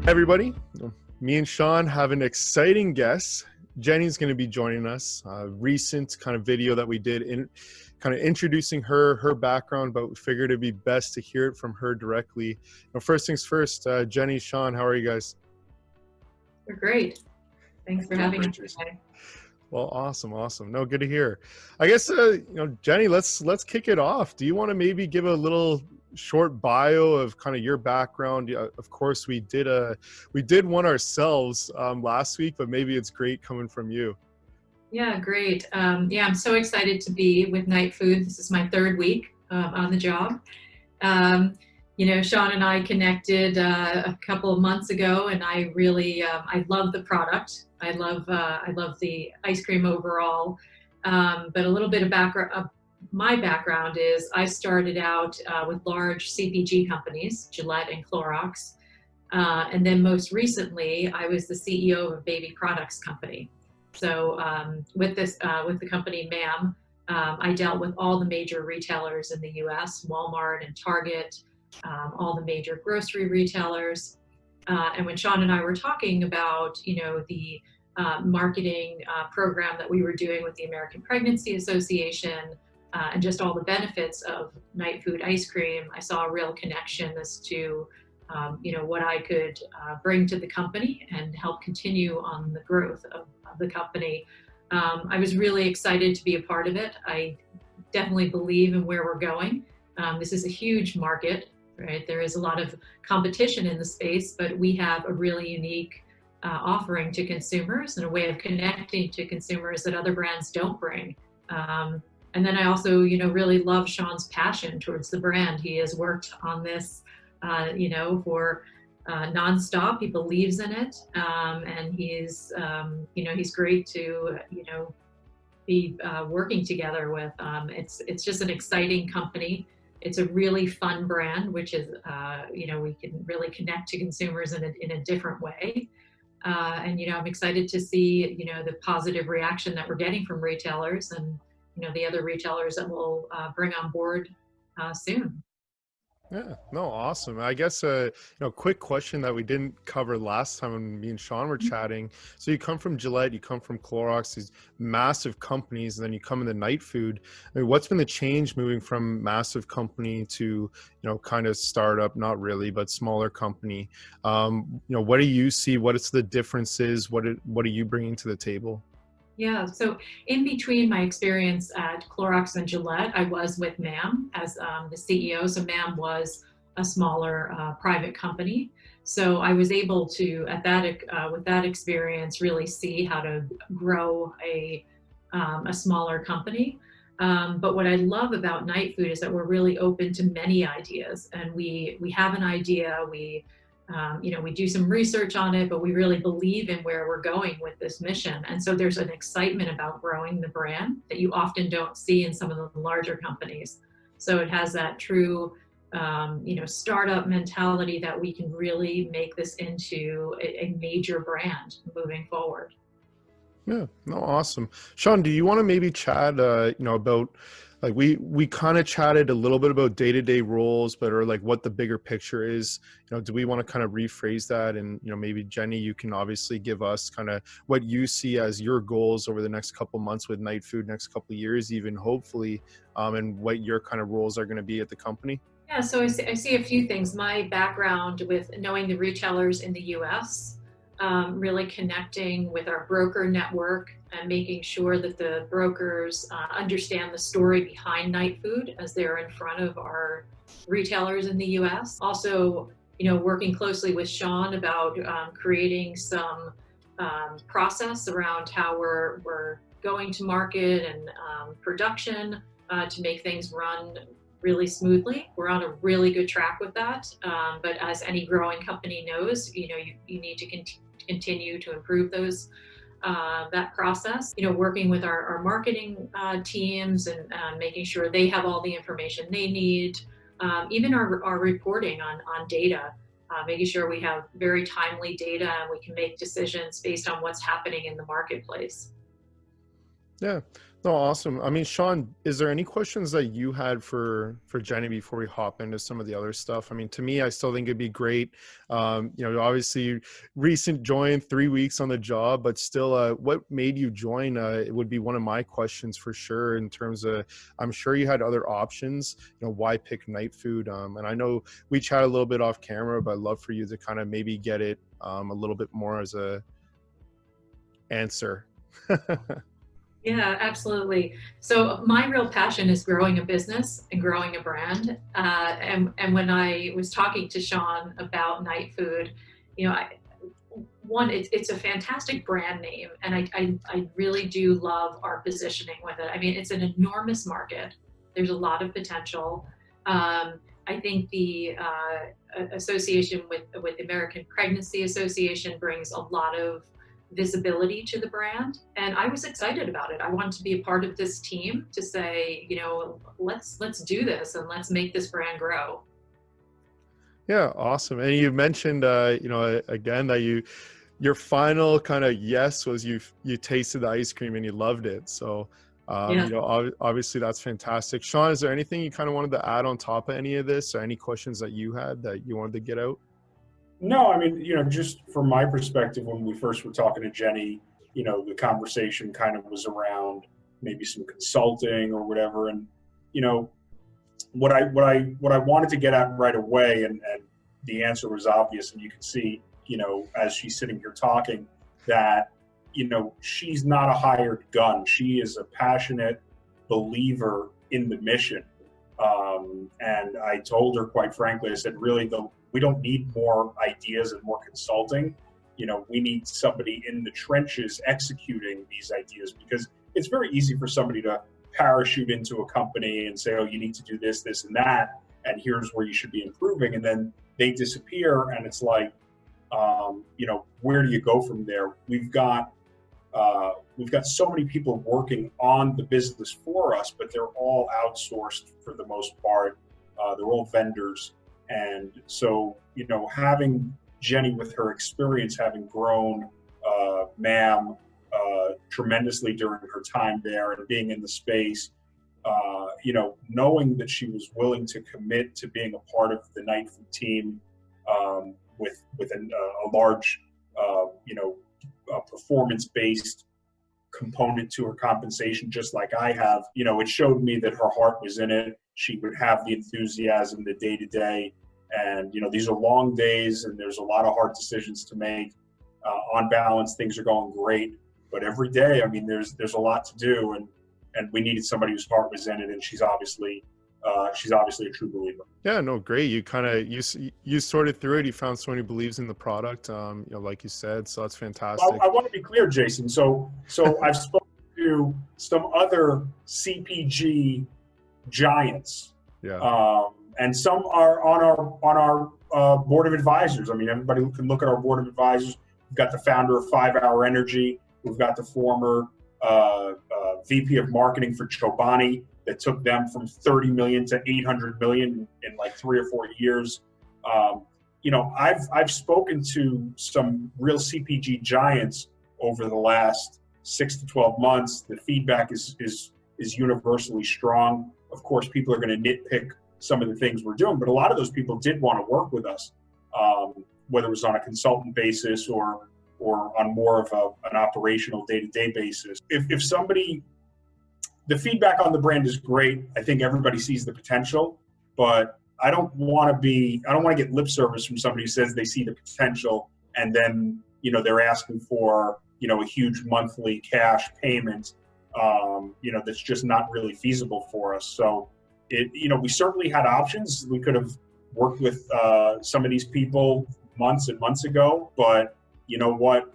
Everybody, me and Sean have an exciting guest. Jenny's going to be joining us. A recent kind of video that we did in kind of introducing her background, but we figured it'd be best to hear it from her directly. Now, first things first, Jenny, Sean, how are you guys? We're great. Thanks for having us today. Well, awesome. No, good to hear. I guess, Jenny, let's kick it off. Do you want to maybe give a little short bio of kind of your background? Of course, we did one ourselves last week, but maybe it's great coming from you. Yeah, great. I'm so excited to be with Nightfood. This is my third week on the job. Sean and I connected a couple of months ago, and I really I love the product. I love the ice cream overall. But a little bit of my background is I started out with large CPG companies, Gillette and Clorox, and then most recently I was the CEO of a baby products company. So with the company MAM, I dealt with all the major retailers in the U.S., Walmart and Target. All the major grocery retailers. And when Sean and I were talking about, the marketing program that we were doing with the American Pregnancy Association and just all the benefits of Nightfood ice cream, I saw a real connection as to, what I could bring to the company and help continue on the growth of the company. I was really excited to be a part of it. I definitely believe in where we're going. This is a huge market. Right, there is a lot of competition in the space, but we have a really unique offering to consumers and a way of connecting to consumers that other brands don't bring. And then I also, really love Sean's passion towards the brand. He has worked on this, for nonstop. He believes in it, and he's great to, be working together with. It's just an exciting company. It's a really fun brand, which is, we can really connect to consumers in a different way. And I'm excited to see, the positive reaction that we're getting from retailers and, the other retailers that we'll bring on board soon. Yeah, no, awesome. I guess, quick question that we didn't cover last time when me and Sean were chatting. So you come from Gillette, you come from Clorox, these massive companies, and then you come into Nightfood. I mean, what's been the change moving from massive company to, kind of startup, not really, but smaller company? What do you see? What is the differences? What are you bringing to the table? Yeah, so in between my experience at Clorox and Gillette, I was with MAM as the CEO. So MAM was a smaller private company. So I was able to, with that experience, really see how to grow a smaller company. But what I love about Nightfood is that we're really open to many ideas, and we have an idea. We do some research on it, but we really believe in where we're going with this mission. And so there's an excitement about growing the brand that you often don't see in some of the larger companies. So it has that true, startup mentality that we can really make this into a major brand moving forward. Yeah, no, awesome. Sean, do you want to maybe chat, about, like, we kind of chatted a little bit about day-to-day roles, but or like what the bigger picture is. Do we want to kind of rephrase that? And, maybe Jenny, you can obviously give us kind of what you see as your goals over the next couple months with Nightfood, next couple of years, even hopefully, and what your kind of roles are going to be at the company. Yeah, so I see a few things. My background with knowing the retailers in the U.S., really connecting with our broker network and making sure that the brokers understand the story behind Nightfood as they're in front of our retailers in the U.S. Also, working closely with Sean about creating some process around how we're going to market and production to make things run really smoothly. We're on a really good track with that. But as any growing company knows, you need to continue to improve that process. Working with our marketing teams and making sure they have all the information they need. Even our reporting on data, making sure we have very timely data and we can make decisions based on what's happening in the marketplace. Yeah, No, awesome. I mean, Sean, is there any questions that you had for Jenny before we hop into some of the other stuff? I mean, to me, I still think it'd be great. Obviously, recent join, 3 weeks on the job, but still, what made you join? It would be one of my questions for sure. In terms of, I'm sure you had other options. Why pick Nightfood? And I know we chatted a little bit off camera, but I'd love for you to kind of maybe get it a little bit more as a answer. Yeah, absolutely. So my real passion is growing a business and growing a brand. And when I was talking to Sean about Nightfood, it's a fantastic brand name, and I really do love our positioning with it. I mean, it's an enormous market. There's a lot of potential. I think the association with the American Pregnancy Association brings a lot of visibility to the brand, and I was excited about it. I wanted to be a part of this team to say, let's do this and let's make this brand grow. Yeah, awesome. And you mentioned again that your final kind of yes was you tasted the ice cream and you loved it. So Yeah. obviously that's fantastic. Sean, is there anything you kind of wanted to add on top of any of this, or any questions that you had that you wanted to get out? No, I mean, just from my perspective, when we first were talking to Jenny, the conversation kind of was around maybe some consulting or whatever. And, what I wanted to get at right away, and the answer was obvious, and you can see, as she's sitting here talking, that, she's not a hired gun. She is a passionate believer in the mission. And I told her, quite frankly, I said, really, we don't need more ideas and more consulting. We need somebody in the trenches executing these ideas, because it's very easy for somebody to parachute into a company and say, oh, you need to do this, this, and that, and here's where you should be improving. And then they disappear, and it's like, where do you go from there? We've got so many people working on the business for us, but they're all outsourced for the most part. They're all vendors. And so, having Jenny with her experience, having grown MAM tremendously during her time there and being in the space, knowing that she was willing to commit to being a part of the Nightfood team with a large, performance-based component to her compensation, just like I have, it showed me that her heart was in it. She would have the enthusiasm, the day-to-day. And, these are long days, and there's a lot of hard decisions to make. On balance, things are going great. But every day, I mean, there's a lot to do, and we needed somebody whose heart was in it, and she's obviously a true believer. Yeah, no, great. You kind of you sorted through it. You found someone who believes in the product, like you said. So that's fantastic. I want to be clear, Jason. So I've spoken to some other CPG giants, and some are on our board of advisors. I mean, everybody can look at our board of advisors. We've got the founder of 5 Hour Energy. We've got the former VP of marketing for Chobani that took them from 30 million to 800 million in like 3 or 4 years. I've spoken to some real CPG giants over the last 6 to 12 months. The feedback is universally strong. Of course, people are going to nitpick some of the things we're doing, but a lot of those people did want to work with us, whether it was on a consultant basis or on more of an operational day-to-day basis. If somebody, the feedback on the brand is great. I think everybody sees the potential, but I don't want to get lip service from somebody who says they see the potential and then, they're asking for, a huge monthly cash payment, that's just not really feasible for us. So we certainly had options. We could have worked with some of these people months and months ago, but you know what?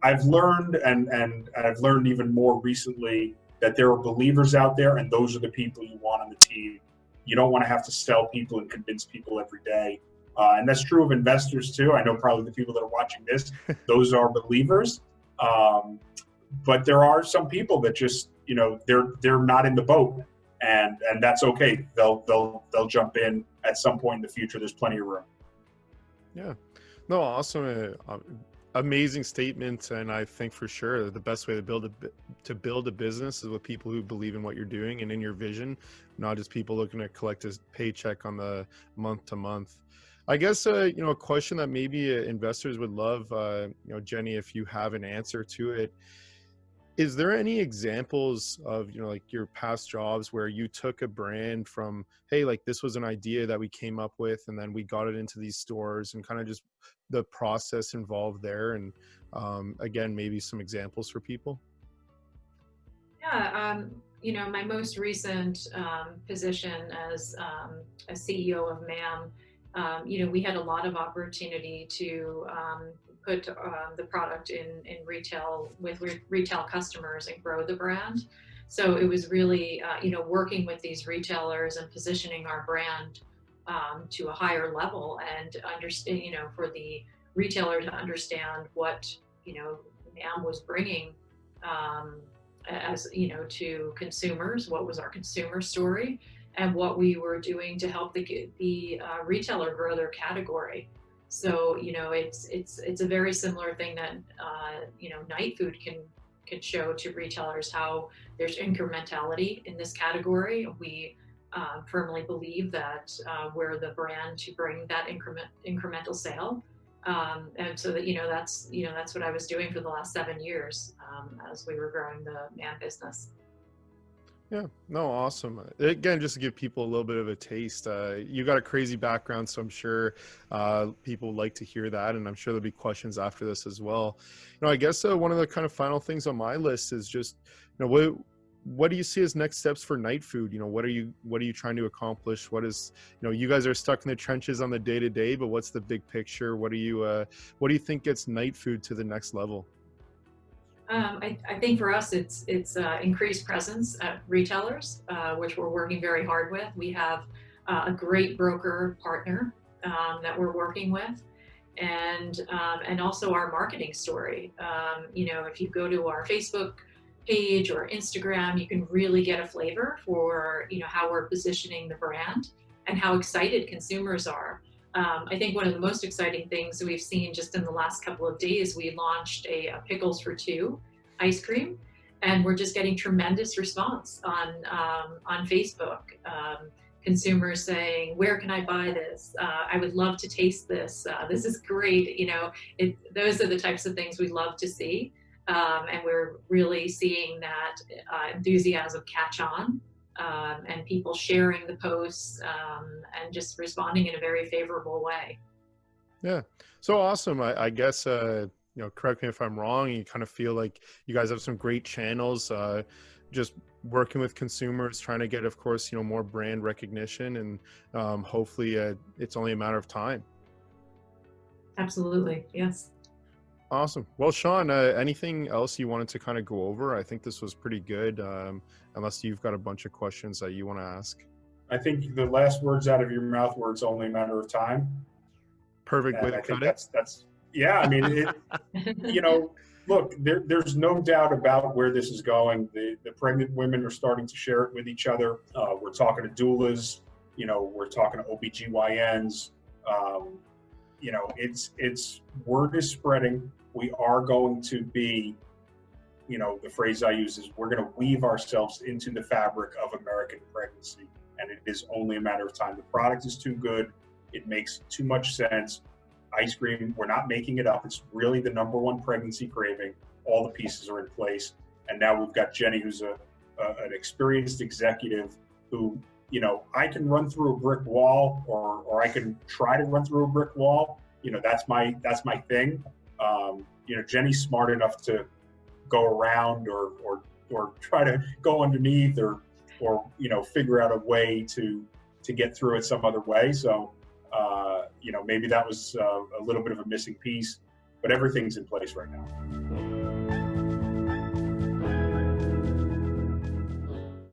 I've learned, and I've learned even more recently, that there are believers out there, and those are the people you want on the team. You don't want to have to sell people and convince people every day. And that's true of investors too. I know probably the people that are watching this, those are believers. But there are some people that just, they're not in the boat, and that's okay. They'll jump in at some point in the future. There's plenty of room. Yeah. No, awesome. Amazing statement, and I think for sure the best way to build a business is with people who believe in what you're doing and in your vision, not just people looking to collect a paycheck on the month to month. I guess a question that maybe investors would love, Jenny, if you have an answer to it. Is there any examples of, like your past jobs where you took a brand from, hey, like this was an idea that we came up with and then we got it into these stores, and kind of just the process involved there? And again, maybe some examples for people. Yeah, my most recent position as a CEO of MAM, we had a lot of opportunity to put the product in retail with retail customers and grow the brand. So it was really, working with these retailers and positioning our brand to a higher level, and understand, for the retailer to understand what, MAM was bringing as, to consumers, what was our consumer story, and what we were doing to help the retailer grow their category. So, it's a very similar thing that, Nightfood can show to retailers, how there's incrementality in this category. We firmly believe that we're the brand to bring that incremental sale. And so that, that's what I was doing for the last 7 years as we were growing the MAM business. Yeah, no, awesome. Again, just to give people a little bit of a taste, you got a crazy background, so I'm sure people like to hear that, and I'm sure there'll be questions after this as well. I guess one of the kind of final things on my list is just, what do you see as next steps for Nightfood? What are you trying to accomplish? What is, you guys are stuck in the trenches on the day to day, but what's the big picture? What do you think gets Nightfood to the next level? I think for us, it's increased presence at retailers, which we're working very hard with. We have a great broker partner that we're working with, and also our marketing story. If you go to our Facebook page or Instagram, you can really get a flavor for how we're positioning the brand and how excited consumers are. I think one of the most exciting things that we've seen just in the last couple of days, we launched a pickles for two ice cream, and we're just getting tremendous response on Facebook. Consumers saying, "Where can I buy this? I would love to taste this. This is great." Those are the types of things we love to see, and we're really seeing that enthusiasm catch on. And people sharing the posts and just responding in a very favorable way. Yeah, so awesome. I guess correct me if I'm wrong, you kind of feel like you guys have some great channels, just working with consumers, trying to get, of course, more brand recognition, and hopefully it's only a matter of time. Absolutely, yes. Awesome. Well, Sean, anything else you wanted to kind of go over? I think this was pretty good, unless you've got a bunch of questions that you want to ask. I think the last words out of your mouth were, "It's only a matter of time." Perfect way to cut it. That's yeah. I mean, look, there's no doubt about where this is going. The pregnant women are starting to share it with each other. We're talking to doulas. We're talking to OBGYNs. It's word is spreading. We are going to be, the phrase I use is, we're going to weave ourselves into the fabric of American pregnancy, and it is only a matter of time. The product is too good. It makes too much sense. Ice cream, we're not making it up. It's really the number one pregnancy craving. All the pieces are in place. And now we've got Jenny, who's an experienced executive who, I can run through a brick wall, or I can try to run through a brick wall. That's my thing. Jenny's smart enough to go around or try to go underneath or figure out a way to get through it some other way. So, maybe that was a little bit of a missing piece, but everything's in place right now.